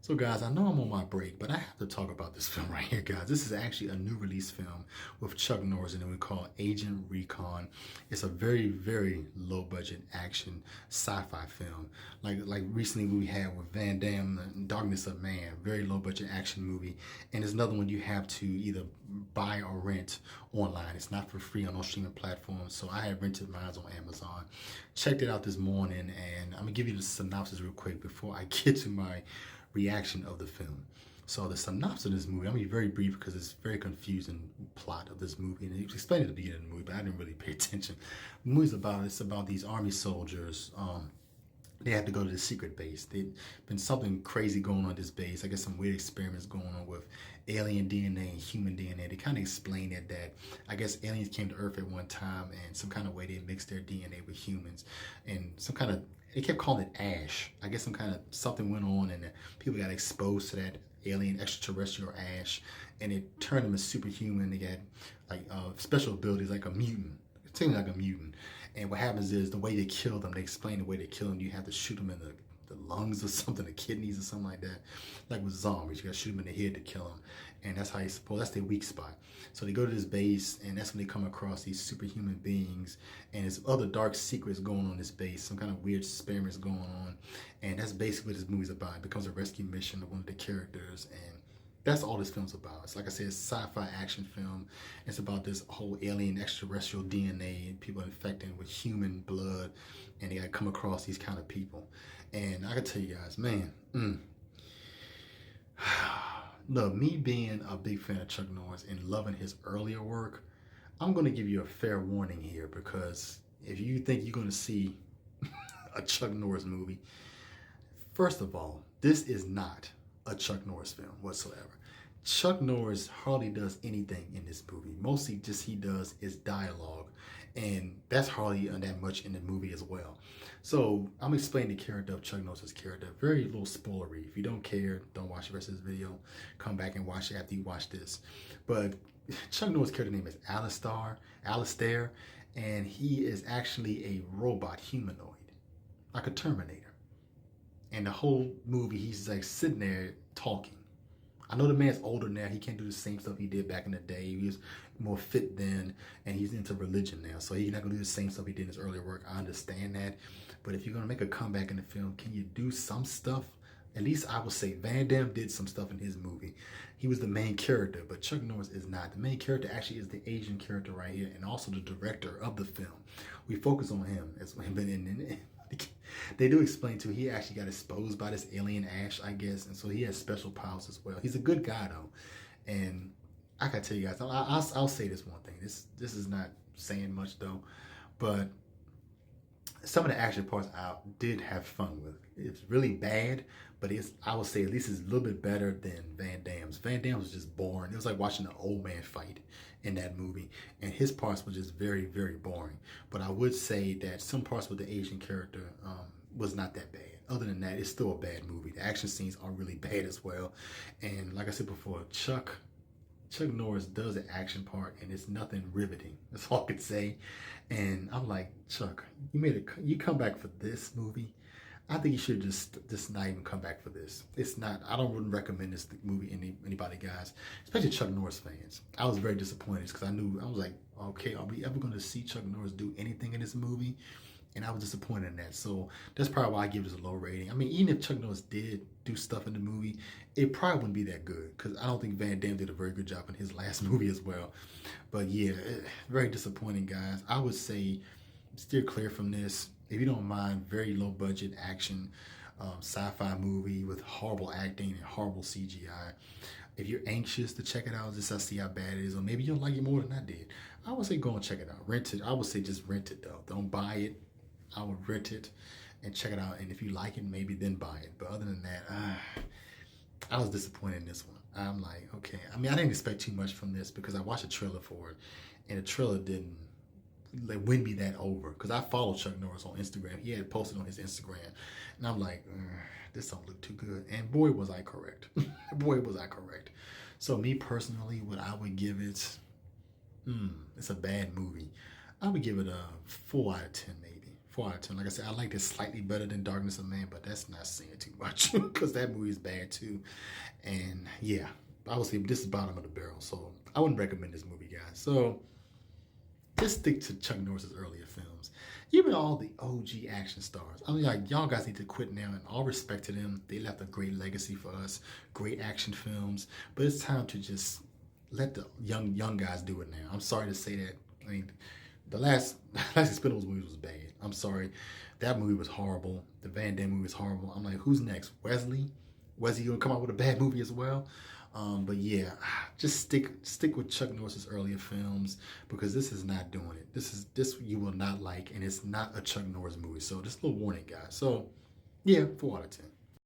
So guys, I know I'm on my break, but I have to talk about this film right here, guys. This is actually a new release film with Chuck Norris in it. We call Agent Recon. It's a very, very low budget action sci-fi film. Like recently we had with Van Damme, Darkness of Man, very low budget action movie. And it's another one you have to either buy or rent online. It's not for free on no streaming platforms. So I have rented mine on Amazon. Checked it out this morning, and I'm gonna give you the synopsis real quick before I get to my reaction of the film. So the synopsis of this movie, I'm gonna be very brief because it's very confusing plot of this movie, and it was explained at the beginning of the movie, but I didn't really pay attention. The movie's it's about these army soldiers. They have to go to the secret base. There's been something crazy going on at this base. I guess some weird experiments going on with alien DNA and human DNA. They kind of explain it that I guess aliens came to Earth at one time, and some kind of way they mixed their DNA with humans, and some kind of they kept calling it ash. I guess some kind of something went on, and people got exposed to that alien extraterrestrial ash, and it turned them into superhuman. They got like special abilities, like a mutant. It seems like a mutant. And what happens is the way they kill them, they explain the way they kill them. You have to shoot them in the lungs or something, the kidneys or something like that. Like with zombies, you got to shoot them in the head to kill them. And that's how you suppose, that's their weak spot. So they go to this base, and that's when they come across these superhuman beings. And there's other dark secrets going on in this base, some kind of weird experiments going on. And that's basically what this movie's about. It becomes a rescue mission of one of the characters. And that's all this film's about. It's like I said, it's a sci-fi action film. It's about this whole alien extraterrestrial DNA and people infected with human blood, and they gotta come across these kind of people. And I can tell you guys, man, look, me being a big fan of Chuck Norris and loving his earlier work, I'm gonna give you a fair warning here, because if you think you're gonna see a Chuck Norris movie, first of all, this is not a Chuck Norris film whatsoever. Chuck Norris hardly does anything in this movie. Mostly just he does is dialogue, and that's hardly that much in the movie as well. So I'm explaining the character of Chuck Norris' character. Very little spoilery. If you don't care, don't watch the rest of this video. Come back and watch it after you watch this. But Chuck Norris' character name is Alistair, and he is actually a robot humanoid, like a Terminator. And the whole movie, he's like sitting there talking. I know the man's older now. He can't do the same stuff he did back in the day. He was more fit then, and he's into religion now. So he's not going to do the same stuff he did in his earlier work. I understand that. But if you're going to make a comeback in the film, can you do some stuff? At least I would say Van Damme did some stuff in his movie. He was the main character, but Chuck Norris is not. The main character actually is the Asian character right here, and also the director of the film. We focus on him as him in they do explain too, he actually got exposed by this alien ash, I guess, and so he has special powers as well. He's a good guy though, and I gotta tell you guys, I'll say this one thing. This is not saying much though, but some of the action parts I did have fun with. It's really bad, but I would say at least it's a little bit better than Van Damme's. Van Damme was just boring. It was like watching an old man fight in that movie, and his parts were just very, very boring. But I would say that some parts with the Asian character was not that bad. Other than that, it's still a bad movie. The action scenes are really bad as well. And like I said before, Chuck Norris does the action part, and it's nothing riveting. That's all I could say. And I'm like, Chuck, you come back for this movie? I think you should just not even come back for this. It's not. Wouldn't recommend this movie anybody, guys, especially Chuck Norris fans. I was very disappointed because I was like, okay, are we ever going to see Chuck Norris do anything in this movie? And I was disappointed in that. So that's probably why I give this a low rating. I mean, even if Chuck Norris did do stuff in the movie, it probably wouldn't be that good, because I don't think Van Damme did a very good job in his last movie as well. But yeah, very disappointing, guys. I would say steer clear from this. If you don't mind, very low budget action sci-fi movie with horrible acting and horrible CGI. If you're anxious to check it out just to see how bad it is, or maybe you'll like it more than I did, I would say go and check it out. Rent it. I would say just rent it though. Don't buy it. I would rent it and check it out. And if you like it, maybe then buy it. But other than that, I was disappointed in this one. I'm like, okay. I mean, I didn't expect too much from this because I watched a trailer for it, and the trailer didn't win me that over, because I follow Chuck Norris on Instagram. He had posted on his Instagram, and I'm like, this don't look too good. And boy, was I correct. Boy, was I correct. So me personally, what I would give it, it's a bad movie. I would give it a 4 out of 10 maybe. 4 out of 10. Like I said, I like this slightly better than Darkness of Man, but that's not saying too much because that movie is bad too. And yeah, I would say this is bottom of the barrel. So I wouldn't recommend this movie, guys. So just stick to Chuck Norris's earlier films. Even all the OG action stars. I mean, like, y'all guys need to quit now, and all respect to them. They left a great legacy for us, great action films. But it's time to just let the young guys do it now. I'm sorry to say that. I mean, the last Expendables movie was bad. I'm sorry. That movie was horrible. The Van Damme movie was horrible. I'm like, who's next? Wesley? Wesley gonna come out with a bad movie as well? But yeah, just stick with Chuck Norris's earlier films because this is not doing it. This you will not like, and it's not a Chuck Norris movie. So just a little warning, guys. So yeah, 4 out of 10.